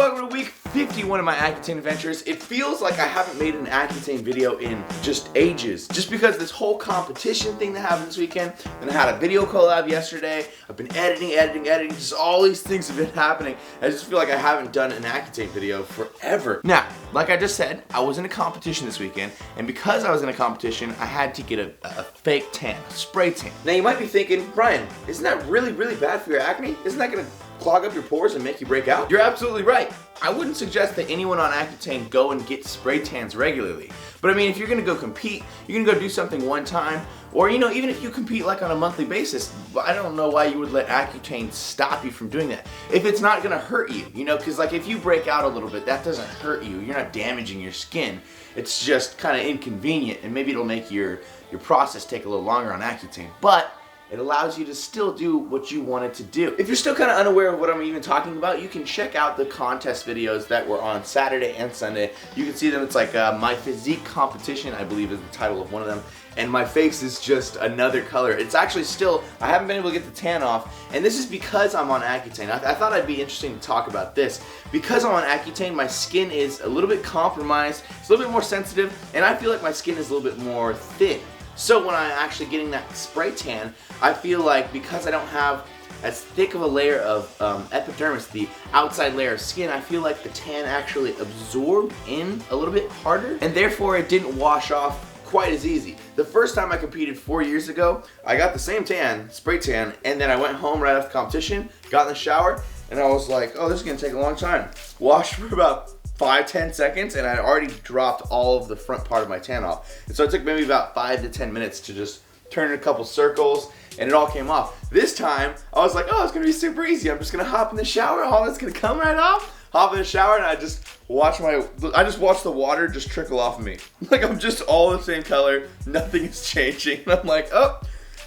welcome to week 51 of my Accutane adventures. It feels like I haven't made an Accutane video in just ages, just because this whole competition thing that happened this weekend, and I had a video collab yesterday. I've been editing, just all these things have been happening. I just feel like I haven't done an Accutane video forever. Now, like I just said, I was in a competition this weekend, and because I was in a competition, I had to get a fake tan, a spray tan. Now you might be thinking, Brian, isn't that really bad for your acne? Isn't that gonna clog up your pores and make you break out? You're absolutely right. I wouldn't suggest that anyone on Accutane go and get spray tans regularly. But I mean, if you're gonna go compete, you're gonna go do something one time, or even if you compete like on a monthly basis, I don't know why you would let Accutane stop you from doing that. If it's not gonna hurt you, because like if you break out a little bit, that doesn't hurt you. You're not damaging your skin. It's just kind of inconvenient, and maybe it'll make your process take a little longer on Accutane. But it allows you to still do what you wanted to do. If you're still kind of unaware of what I'm even talking about, you can check out the contest videos that were on Saturday and Sunday. You can see them. It's like my physique competition, I believe is the title of one of them. And my face is just another color. It's actually still, I haven't been able to get the tan off. And this is because I'm on Accutane. I thought it'd be interesting to talk about this. Because I'm on Accutane, my skin is a little bit compromised. It's a little bit more sensitive. And I feel like my skin is a little bit more thin. So when I'm actually getting that spray tan, I feel like because I don't have as thick of a layer of epidermis, the outside layer of skin, I feel like the tan actually absorbed in a little bit harder, and therefore it didn't wash off quite as easy. The first time I competed 4 years ago, I got the same tan, spray tan, and then I went home right after the competition, got in the shower, and I was like, oh, this is gonna take a long time. Washed for about 5-10 seconds, and I already dropped all of the front part of my tan off. And so it took maybe about 5 to 10 minutes to just turn in a couple circles, and it all came off. This time, I was like, oh, it's gonna be super easy. I'm just gonna hop in the shower, all that's gonna come right off. Hop in the shower, and I just watch the water just trickle off of me. Like I'm just all the same color, nothing is changing. And I'm like, oh,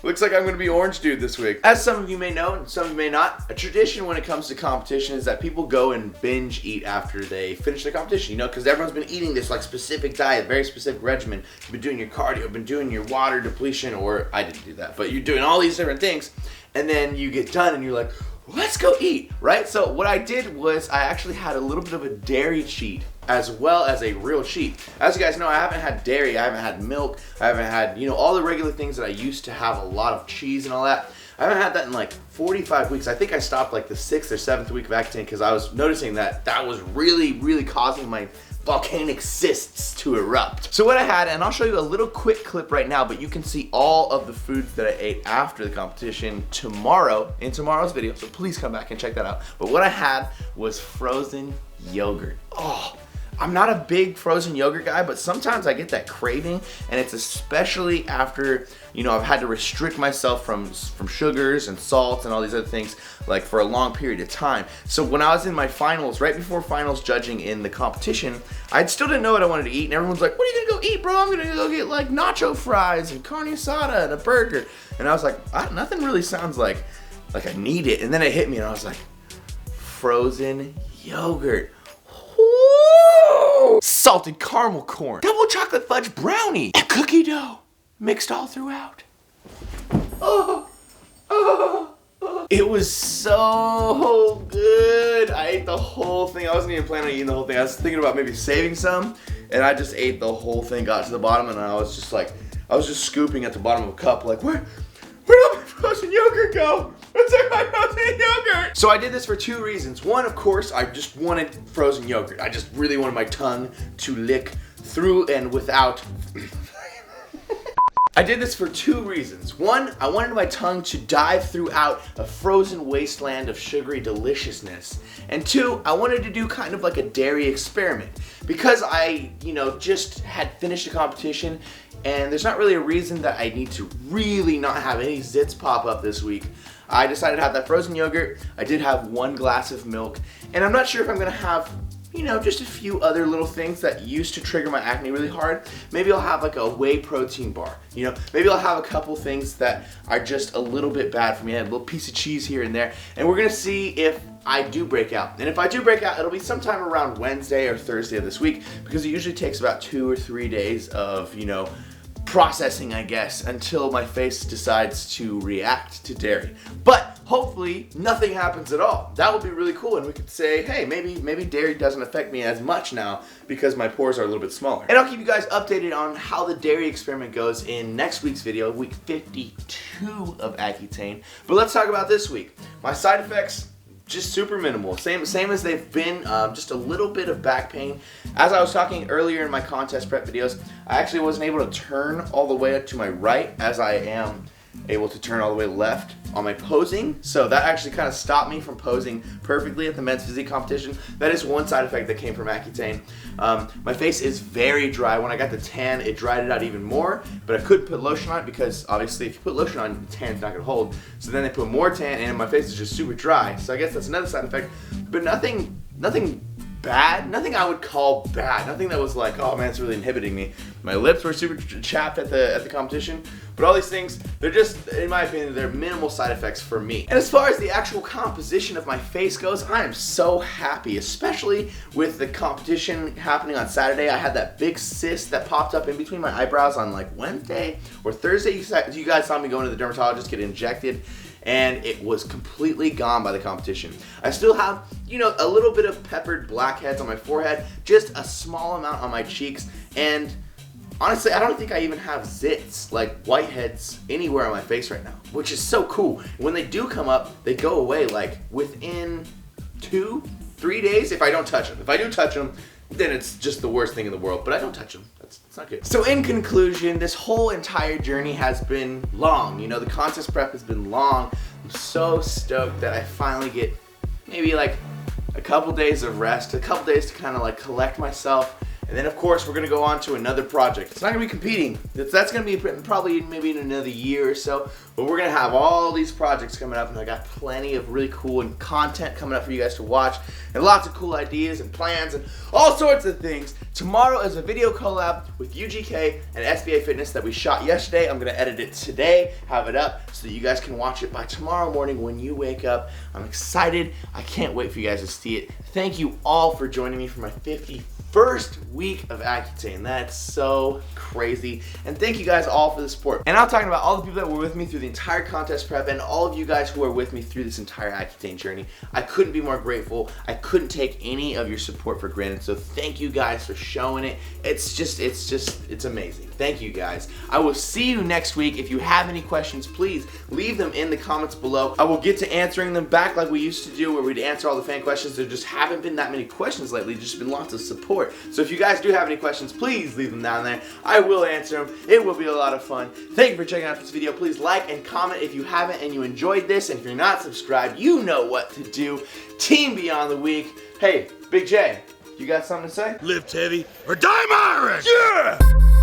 looks like I'm gonna be orange dude this week. As some of you may know, and some of you may not, a tradition when it comes to competition is that people go and binge eat after they finish the competition, because everyone's been eating this like specific diet, very specific regimen. You've been doing your cardio, been doing your water depletion, or I didn't do that, but you're doing all these different things, and then you get done and you're like, let's go eat, right? So what I did was I actually had a little bit of a dairy cheat as well as a real cheat. As you guys know, I haven't had dairy, I haven't had milk, I haven't had, all the regular things that I used to have, a lot of cheese and all that. I haven't had that in like 45 weeks. I think I stopped like the 6th or 7th week of Accutane because I was noticing that was really causing my volcanic cysts to erupt. So what I had, and I'll show you a little quick clip right now, but you can see all of the foods that I ate after the competition tomorrow in tomorrow's video, so please come back and check that out. But what I had was frozen yogurt. Oh, I'm not a big frozen yogurt guy, but sometimes I get that craving, and it's especially after, I've had to restrict myself from sugars and salts and all these other things like for a long period of time. So when I was in my finals, right before finals judging in the competition, I still didn't know what I wanted to eat, and everyone's like, what are you gonna go eat, bro? I'm gonna go get like nacho fries and carne asada and a burger. And I was like, nothing really sounds like I need it. And then it hit me and I was like, frozen yogurt. Salted caramel corn, double chocolate fudge brownie, and cookie dough mixed all throughout. It was so good. I ate the whole thing. I wasn't even planning on eating the whole thing. I was thinking about maybe saving some, and I just ate the whole thing, got to the bottom, and I was just scooping at the bottom of a cup like, where'd all my frozen yogurt go? Where's my frozen yogurt? So I did this for 2 reasons. One, of course, I just wanted frozen yogurt. I just really wanted my tongue to lick through and without. I did this for 2 reasons. One, I wanted my tongue to dive throughout a frozen wasteland of sugary deliciousness. And 2, I wanted to do kind of like a dairy experiment. Because I, just had finished the competition, and there's not really a reason that I need to really not have any zits pop up this week. I decided to have that frozen yogurt. I did have 1 glass of milk, and I'm not sure if I'm gonna have, just a few other little things that used to trigger my acne really hard. Maybe I'll have like a whey protein bar. Maybe I'll have a couple things that are just a little bit bad for me. I had a little piece of cheese here and there, and we're gonna see if I do break out. And if I do break out, it'll be sometime around Wednesday or Thursday of this week, because it usually takes about 2 or 3 days of, processing, I guess, until my face decides to react to dairy. But hopefully nothing happens at all. That would be really cool, and we could say, hey, maybe dairy doesn't affect me as much now because my pores are a little bit smaller. And I'll keep you guys updated on how the dairy experiment goes in next week's video, week 52 of Accutane. But let's talk about this week. My side effects, just super minimal, same as they've been. Just a little bit of back pain. As I was talking earlier in my contest prep videos, I actually wasn't able to turn all the way to my right as I am able to turn all the way left on my posing, so that actually kind of stopped me from posing perfectly at the men's physique competition. That is one side effect that came from Accutane. My face is very dry. When I got the tan, it dried it out even more, but I could put lotion on it because obviously if you put lotion on, the tan's not going to hold. So then they put more tan and my face is just super dry. So I guess that's another side effect, but nothing bad, nothing I would call bad, nothing that was like, oh man, it's really inhibiting me. My lips were super chapped at the competition, but all these things, they're just, in my opinion, they're minimal side effects for me. And as far as the actual composition of my face goes, I am so happy, especially with the competition happening on Saturday. I had that big cyst that popped up in between my eyebrows on like Wednesday or Thursday. You guys saw me going to the dermatologist, get injected, and it was completely gone by the competition. I still have, you know, a little bit of peppered blackheads on my forehead, just a small amount on my cheeks, and honestly, I don't think I even have zits, like whiteheads, anywhere on my face right now, which is so cool. When they do come up, they go away like within 2-3 days if I don't touch them. If I do touch them, then it's just the worst thing in the world, but I don't touch them. It's not good. So in conclusion, this whole entire journey has been long. You know, the contest prep has been long. I'm so stoked that I finally get maybe like a couple days of rest, a couple days to kind of like collect myself. And then of course we're gonna go on to another project. It's not gonna be competing. That's gonna be probably maybe in another year or so. But we're gonna have all these projects coming up, and I got plenty of really cool and content coming up for you guys to watch, and lots of cool ideas and plans and all sorts of things. Tomorrow is a video collab with UGK and SBA Fitness that we shot yesterday. I'm gonna edit it today, have it up so that you guys can watch it by tomorrow morning when you wake up. I'm excited. I can't wait for you guys to see it. Thank you all for joining me for my 51st week of Accutane. That's so crazy. And thank you guys all for the support. And I'm talking about all the people that were with me through the entire contest prep and all of you guys who are with me through this entire Accutane journey. I couldn't be more grateful. I couldn't take any of your support for granted. So thank you guys for showing it. It's amazing. Thank you guys. I will see you next week. If you have any questions, please leave them in the comments below. I will get to answering them back like we used to do, where we'd answer all the fan questions. There just haven't been that many questions lately. There's just been lots of support. So if you guys do have any questions, please leave them down there. I will answer them. It will be a lot of fun. Thank you for checking out this video. Please like and comment if you haven't and you enjoyed this. And if you're not subscribed, you know what to do. Team Beyond the Week. Hey, Big J, you got something to say? Lift heavy or die MIRIN! Yeah!